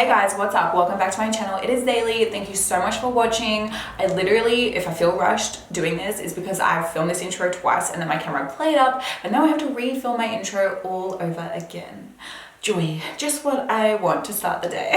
Hey guys, what's up? Welcome back to my channel. It is daily. Thank you so much for watching. I literally, if I feel rushed doing this, is because I've filmed this intro twice and then my camera played up and now I have to refilm my intro all over again. Joy, just what I want to start the day.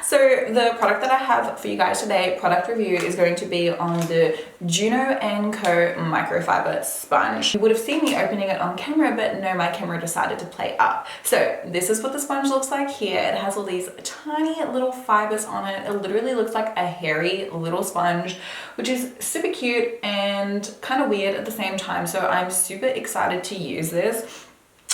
So the product that I have for you guys today, product review, is going to be on the Juno Co microfiber sponge. You would have seen me opening it on camera, but no, my camera decided to play up. So this is what the sponge looks like here. It has all these tiny little fibers on it. It literally looks like a hairy little sponge, which is super cute and kind of weird at the same time. So I'm super excited to use this.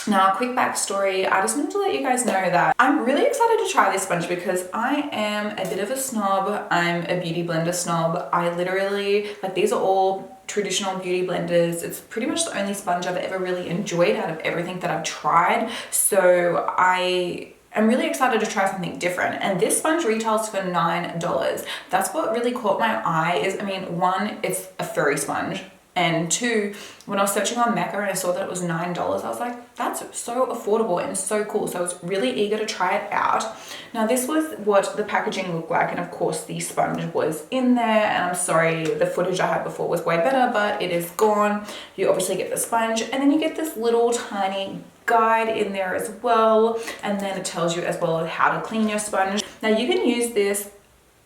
Now, quick backstory, I just wanted to let you guys know that I'm really excited to try this sponge because I am a bit of a snob. I'm a beauty blender snob. I literally, like, these are all traditional beauty blenders. It's pretty much the only sponge I've ever really enjoyed out of everything that I've tried. So I'm really excited to try something different. And this sponge retails for $9. That's what really caught my eye is, I mean, one, it's a furry sponge. And two, when I was searching on Mecca and I saw that it was $9, I was like, that's so affordable and so cool. So I was really eager to try it out. Now this was what the packaging looked like. And of course the sponge was in there, and I'm sorry, the footage I had before was way better, but it is gone. You obviously get the sponge and then you get this little tiny guide in there as well. And then it tells you as well how to clean your sponge. Now you can use this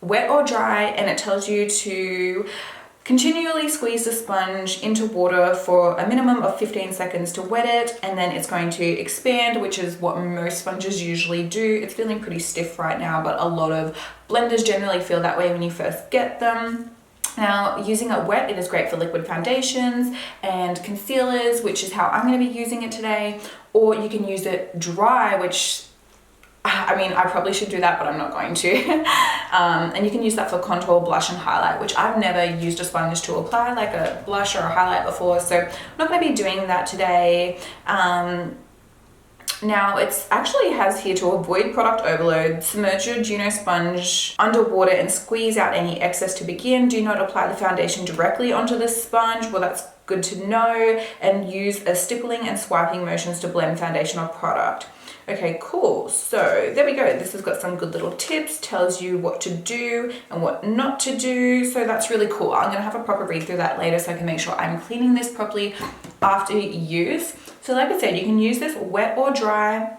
wet or dry, and it tells you to continually squeeze the sponge into water for a minimum of 15 seconds to wet it, and then it's going to expand, which is what most sponges usually do. It's feeling pretty stiff right now, but a lot of blenders generally feel that way when you first get them. Now, using it wet, it is great for liquid foundations and concealers, which is how I'm going to be using it today. Or you can use it dry, which, I mean, I probably should do that, but I'm not going to. And you can use that for contour, blush, and highlight, which I've never used a sponge to apply like a blush or a highlight before, so I'm not going to be doing that today. Now, it actually has here to avoid product overload, submerge your Juno sponge underwater and squeeze out any excess to begin. Do not apply the foundation directly onto the sponge. Well, that's good to know. And use a stippling and swiping motions to blend foundation or product. Okay, cool. So there we go. This has got some good little tips, tells you what to do and what not to do. So that's really cool. I'm going to have a proper read through that later so I can make sure I'm cleaning this properly after use. So like I said, you can use this wet or dry.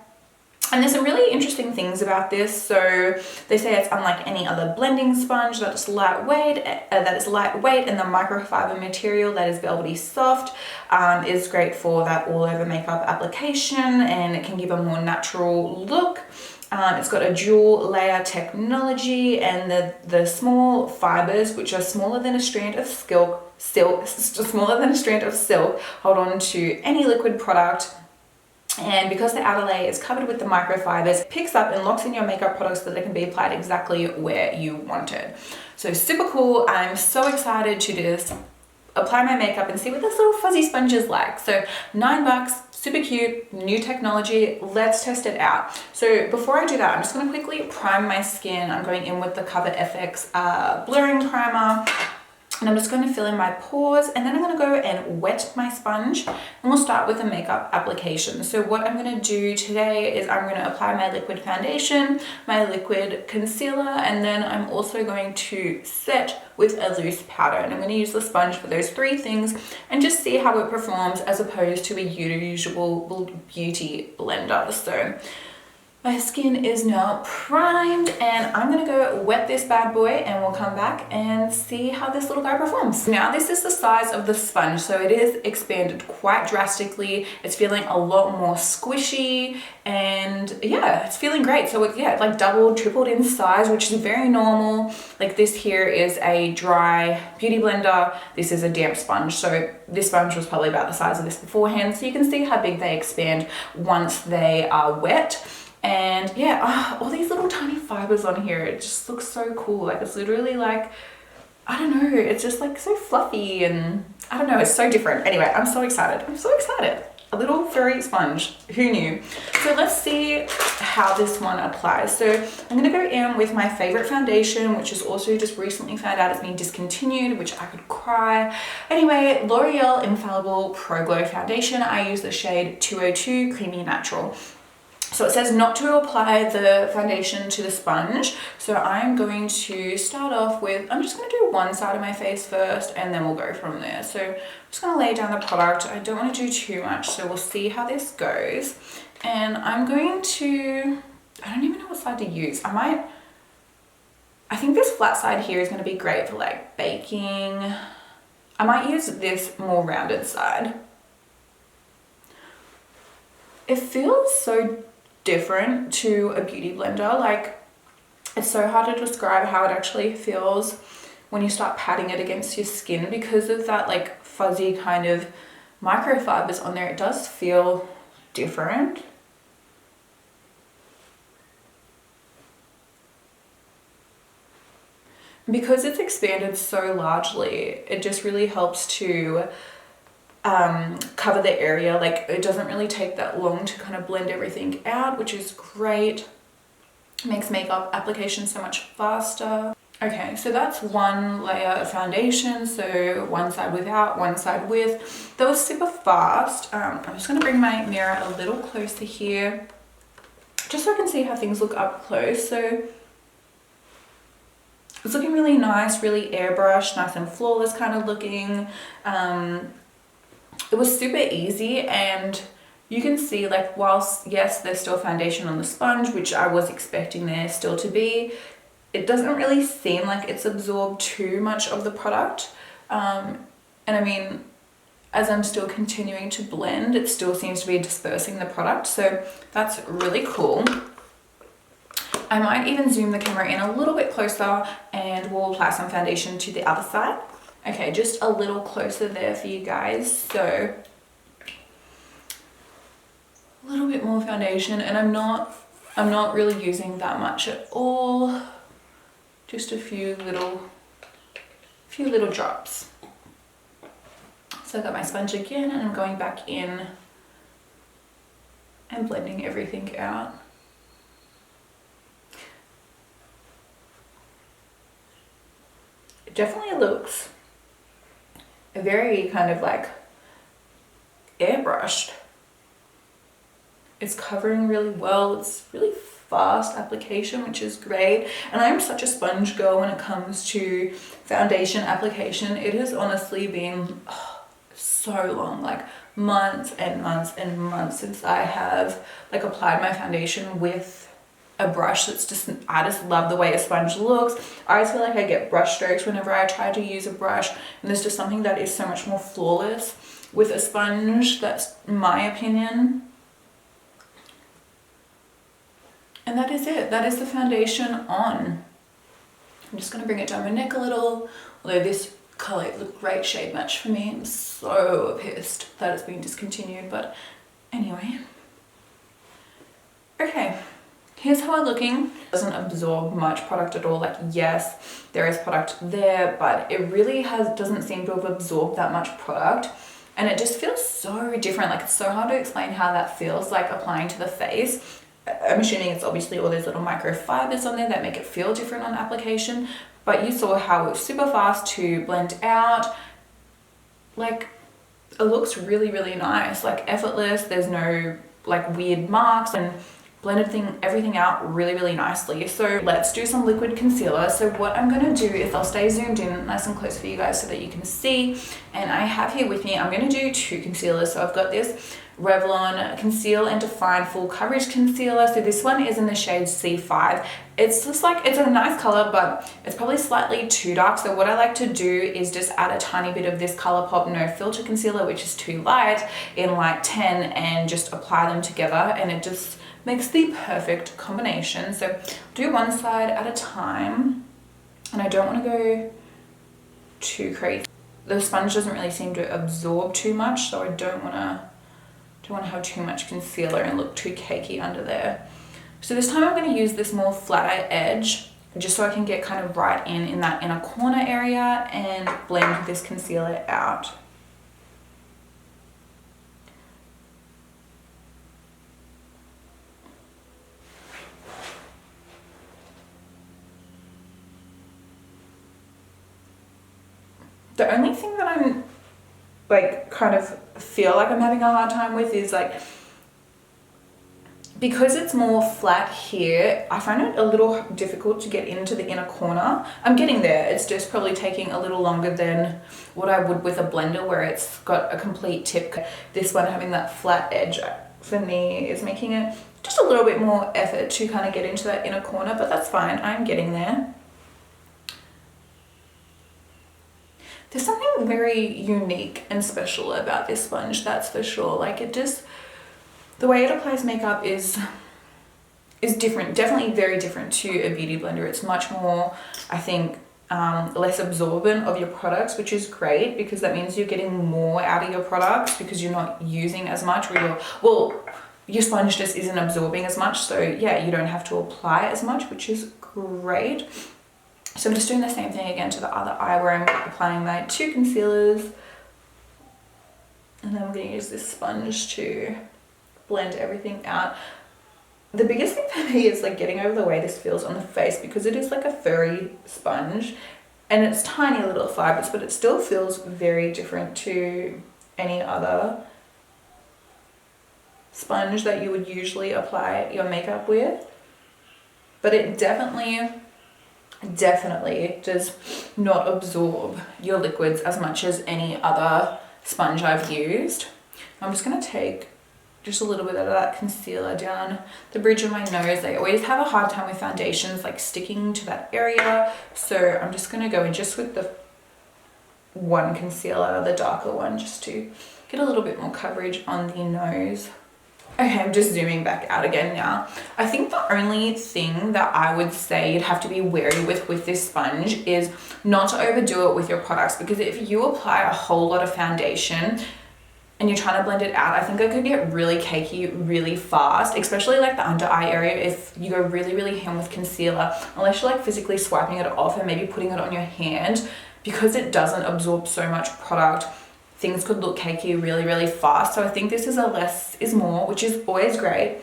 And there's some really interesting things about this. So they say it's unlike any other blending sponge, that is lightweight, and the microfiber material that is velvety soft is great for that all over makeup application, and it can give a more natural look. It's got a dual layer technology, and the small fibers, which are smaller than a strand of silk, hold on to any liquid product. And because the outer layer is covered with the microfibers, it picks up and locks in your makeup products so that they can be applied exactly where you want it. So super cool. I'm so excited to just apply my makeup and see what this little fuzzy sponge is like. So $9, super cute, new technology. Let's test it out. So before I do that, I'm just going to quickly prime my skin. I'm going in with the Cover FX blurring primer. And I'm just going to fill in my pores, and then I'm going to go and wet my sponge, and we'll start with the makeup application. So what I'm going to do today is I'm going to apply my liquid foundation, my liquid concealer, and then I'm also going to set with a loose powder. And I'm going to use the sponge for those three things and just see how it performs as opposed to a usual beauty blender. So my skin is now primed, and I'm gonna go wet this bad boy, and we'll come back and see how this little guy performs. Now, this is the size of the sponge, so it is expanded quite drastically. It's feeling a lot more squishy, and yeah, it's feeling great. So it's, yeah, like doubled, tripled in size, which is very normal. Like this here is a dry beauty blender. This is a damp sponge. So this sponge was probably about the size of this beforehand. So you can see how big they expand once they are wet. And yeah, all these little tiny fibers on here, it just looks so cool. Like it's literally like, I don't know, it's just like so fluffy, and I don't know, it's so different. Anyway, I'm so excited. I'm so excited. A little furry sponge, who knew? So let's see how this one applies. So I'm gonna go in with my favorite foundation, which is also just recently found out it's been discontinued, which I could cry. Anyway, L'Oreal Infallible Pro Glow Foundation. I use the shade 202 Creamy Natural. So it says not to apply the foundation to the sponge. So I'm going to start off with, I'm just going to do one side of my face first and then we'll go from there. So I'm just going to lay down the product. I don't want to do too much, so we'll see how this goes. And I'm going to, I don't even know what side to use. I think this flat side here is going to be great for like baking. I might use this more rounded side. It feels so different to a beauty blender. Like, it's so hard to describe how it actually feels when you start patting it against your skin because of that like fuzzy kind of microfibers on there. It does feel different. Because it's expanded so largely, it just really helps to cover the area. Like, it doesn't really take that long to kind of blend everything out, which is great. Makes makeup application so much faster. Okay, so that's one layer of foundation. So one side without, one side with. That was super fast. I'm just gonna bring my mirror a little closer here, just so I can see how things look up close. So it's looking really nice, really airbrushed, nice and flawless kind of looking. It was super easy, and you can see, like, whilst yes there's still foundation on the sponge, which I was expecting there still to be, it doesn't really seem like it's absorbed too much of the product. And I mean, as I'm still continuing to blend, it still seems to be dispersing the product, so that's really cool. I might even zoom the camera in a little bit closer and we'll apply some foundation to the other side. Okay, just a little closer there for you guys. So a little bit more foundation, and I'm not really using that much at all. Just a few little drops. So I got my sponge again and I'm going back in and blending everything out. It definitely looks very kind of like airbrushed. It's covering really well. It's really fast application, which is great. And I'm such a sponge girl when it comes to foundation application. It has honestly been so long, like months and months and months since I have like applied my foundation with a brush. That's just, I just love the way a sponge looks. I always feel like I get brush strokes whenever I try to use a brush, and there's just something that is so much more flawless with a sponge. That's my opinion. And that is it. That is the foundation on. I'm just going to bring it down my neck a little, although this color is a great shade match for me. I'm so pissed that it's been discontinued, but anyway. Okay. Here's how I'm looking. It doesn't absorb much product at all. Like, yes, there is product there, but it really doesn't seem to have absorbed that much product. And it just feels so different. Like, it's so hard to explain how that feels like applying to the face. I'm assuming it's obviously all those little microfibers on there that make it feel different on application. But you saw how it was super fast to blend out. Like, it looks really, really nice. Like, effortless. There's no like weird marks, and blended everything out really, really nicely. So let's do some liquid concealer. So what I'm going to do is I'll stay zoomed in nice and close for you guys so that you can see. And I have here with me, I'm going to do two concealers. So I've got this Revlon Conceal and Define Full Coverage Concealer. So this one is in the shade C5. It's just like, it's a nice color, but it's probably slightly too dark. So what I like to do is just add a tiny bit of this ColourPop No Filter Concealer, which is too light, in light 10, and just apply them together, and it just makes the perfect combination. So do one side at a time, and I don't want to go too crazy. The sponge doesn't really seem to absorb too much, so I don't want to have too much concealer and look too cakey under there. So this time I'm going to use this more flatter edge, just so I can get kind of right in that inner corner area and blend this concealer out. The only thing that I'm like kind of feel like I'm having a hard time with is like because it's more flat here, I find it a little difficult to get into the inner corner. I'm getting there. It's just probably taking a little longer than what I would with a blender where it's got a complete tip. This one having that flat edge for me is making it just a little bit more effort to kind of get into that inner corner, but that's fine. I'm getting there. There's something very unique and special about this sponge, that's for sure. Like it just, the way it applies makeup is different, definitely very different to a beauty blender. It's much more, I think, less absorbent of your products, which is great because that means you're getting more out of your products because you're not using as much, or your sponge just isn't absorbing as much. So yeah, you don't have to apply as much, which is great. So I'm just doing the same thing again to the other eye where I'm applying my 2 concealers. And then I'm going to use this sponge to blend everything out. The biggest thing for me is like getting over the way this feels on the face because it is like a furry sponge and it's tiny little fibers, but it still feels very different to any other sponge that you would usually apply your makeup with. But it definitely does not absorb your liquids as much as any other sponge I've used. I'm just going to take just a little bit of that concealer down the bridge of my nose. I always have a hard time with foundations like sticking to that area, so I'm just going to go in just with the one concealer, the darker one, just to get a little bit more coverage on the nose. Okay, I'm just zooming back out again now. I think the only thing that I would say you'd have to be wary with this sponge is not to overdo it with your products, because if you apply a whole lot of foundation and you're trying to blend it out, I think it could get really cakey really fast, especially like the under eye area if you go really ham with concealer, unless you're like physically swiping it off and maybe putting it on your hand, because it doesn't absorb so much product. Things could look cakey really fast. So I think this is a less is more, which is always great.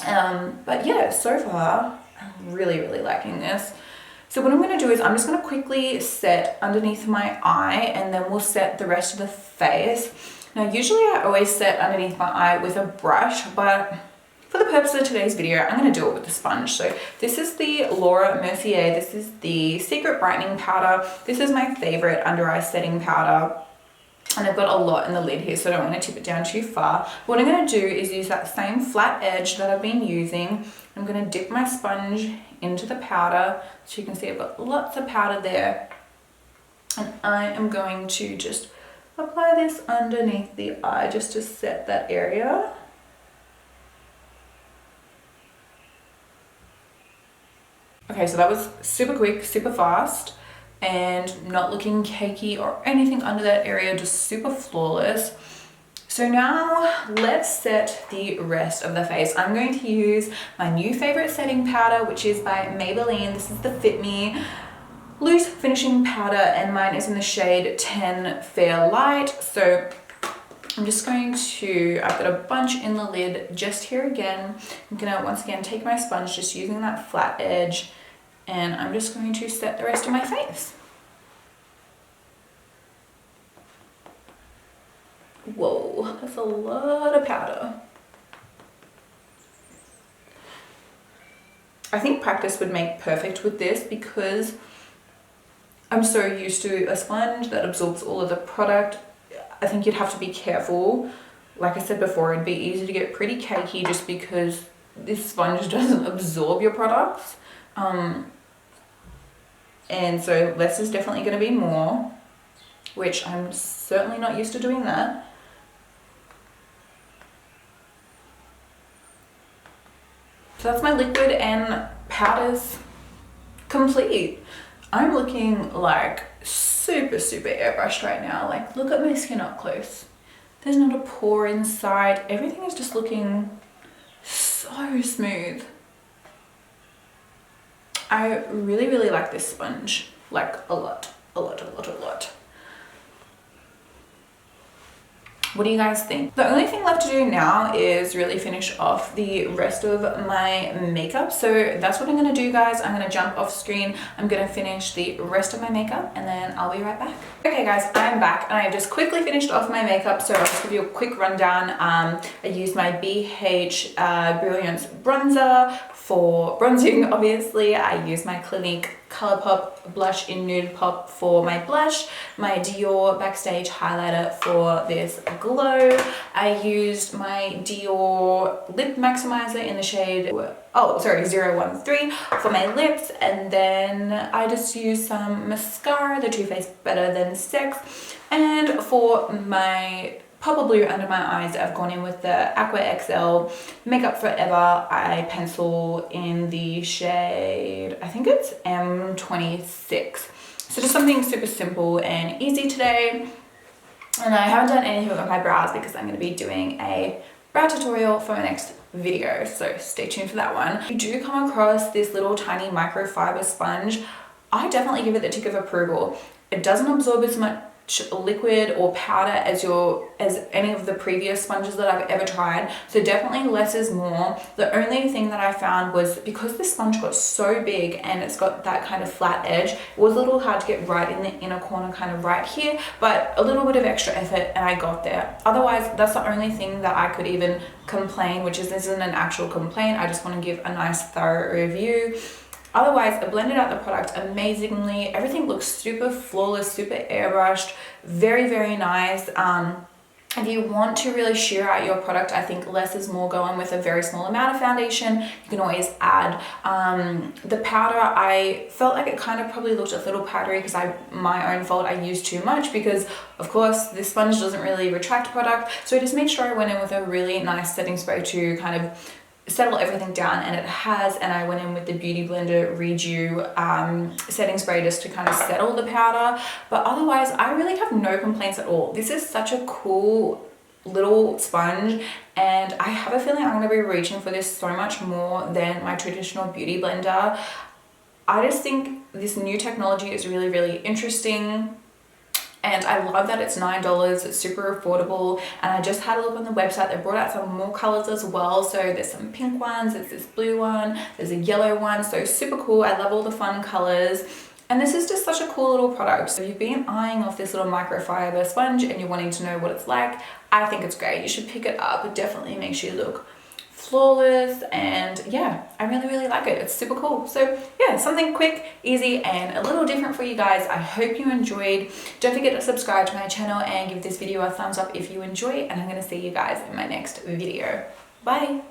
But yeah, so far, I'm really liking this. So what I'm gonna do is I'm just gonna quickly set underneath my eye and then we'll set the rest of the face. Now, usually I always set underneath my eye with a brush, but for the purpose of today's video, I'm gonna do it with the sponge. So this is the Laura Mercier. This is the Secret Brightening Powder. This is my favorite under eye setting powder. And I've got a lot in the lid here, so I don't want to tip it down too far. What I'm going to do is use that same flat edge that I've been using. I'm going to dip my sponge into the powder. So you can see I've got lots of powder there. And I am going to just apply this underneath the eye just to set that area. Okay, so that was super quick, super fast, and not looking cakey or anything under that area, just super flawless. So now let's set the rest of the face. I'm going to use my new favorite setting powder, which is by Maybelline. This is the Fit Me Loose Finishing Powder, and mine is in the shade 10 Fair Light. So I'm just going to, I've got a bunch in the lid just here again. I'm gonna once again take my sponge, just using that flat edge, and I'm just going to set the rest of my face. Whoa, that's a lot of powder. I think practice would make perfect with this because I'm so used to a sponge that absorbs all of the product. I think you'd have to be careful. Like I said before, it'd be easy to get pretty cakey just because this sponge doesn't absorb your products. And so less is definitely going to be more, which I'm certainly not used to doing that. So that's my liquid and powders complete. I'm looking like super airbrushed right now. Like, look at my skin up close. There's not a pore inside. Everything is just looking so smooth. I really like this sponge, like a lot. What do you guys think? The only thing left to do now is really finish off the rest of my makeup. So that's what I'm gonna do, guys. I'm gonna jump off screen. I'm gonna finish the rest of my makeup and then I'll be right back. Okay guys, I'm back and I just quickly finished off my makeup. So I'll just give you a quick rundown. I used my BH Brilliance bronzer for bronzing, obviously. I used my Clinique Colourpop blush in Nude Pop for my blush, my Dior Backstage highlighter for this glow. I used my Dior lip maximizer in the shade 013 for my lips, and then I just used some mascara, the Too Faced Better Than Sex, and for my Purple Blue under my eyes, I've gone in with the Aqua XL Makeup Forever eye pencil in the shade, I think it's M26. So just something super simple and easy today. And I haven't done anything with my brows because I'm going to be doing a brow tutorial for my next video. So stay tuned for that one. If you do come across this little tiny microfiber sponge, I definitely give it the tick of approval. It doesn't absorb as much liquid or powder as any of the previous sponges that I've ever tried, so definitely less is more. The only thing that I found was because the sponge got so big and it's got that kind of flat edge, it was a little hard to get right in the inner corner, kind of right here, but a little bit of extra effort and I got there. Otherwise, that's the only thing that I could even complain, which is this isn't an actual complaint, I just want to give a nice thorough review. Otherwise, I blended out the product amazingly. Everything looks super flawless, super airbrushed, very, very nice. If you want to really sheer out your product, I think less is more. Going with a very small amount of foundation. You can always add the powder. I felt like it kind of probably looked a little powdery because my own fault, I used too much because of course this sponge doesn't really retract product. So I just made sure I went in with a really nice setting spray to kind of settle everything down, and it has. And I went in with the Beauty Blender Redew setting spray just to kind of settle the powder, but otherwise I really have no complaints at all. This is such a cool little sponge and I have a feeling I'm going to be reaching for this so much more than my traditional beauty blender. I just think this new technology is really, really interesting. And I love that it's $9, it's super affordable. And I just had a look on the website, they brought out some more colors as well. So there's some pink ones, there's this blue one, there's a yellow one, so super cool. I love all the fun colors. And this is just such a cool little product. So if you've been eyeing off this little microfiber sponge and you're wanting to know what it's like, I think it's great. You should pick it up. It definitely makes you look flawless, and yeah, I really, really like it. It's super cool. So yeah, something quick, easy, and a little different for you guys. I hope you enjoyed. Don't forget to subscribe to my channel and give this video a thumbs up if you enjoy it, and I'm going to see you guys in my next video. Bye.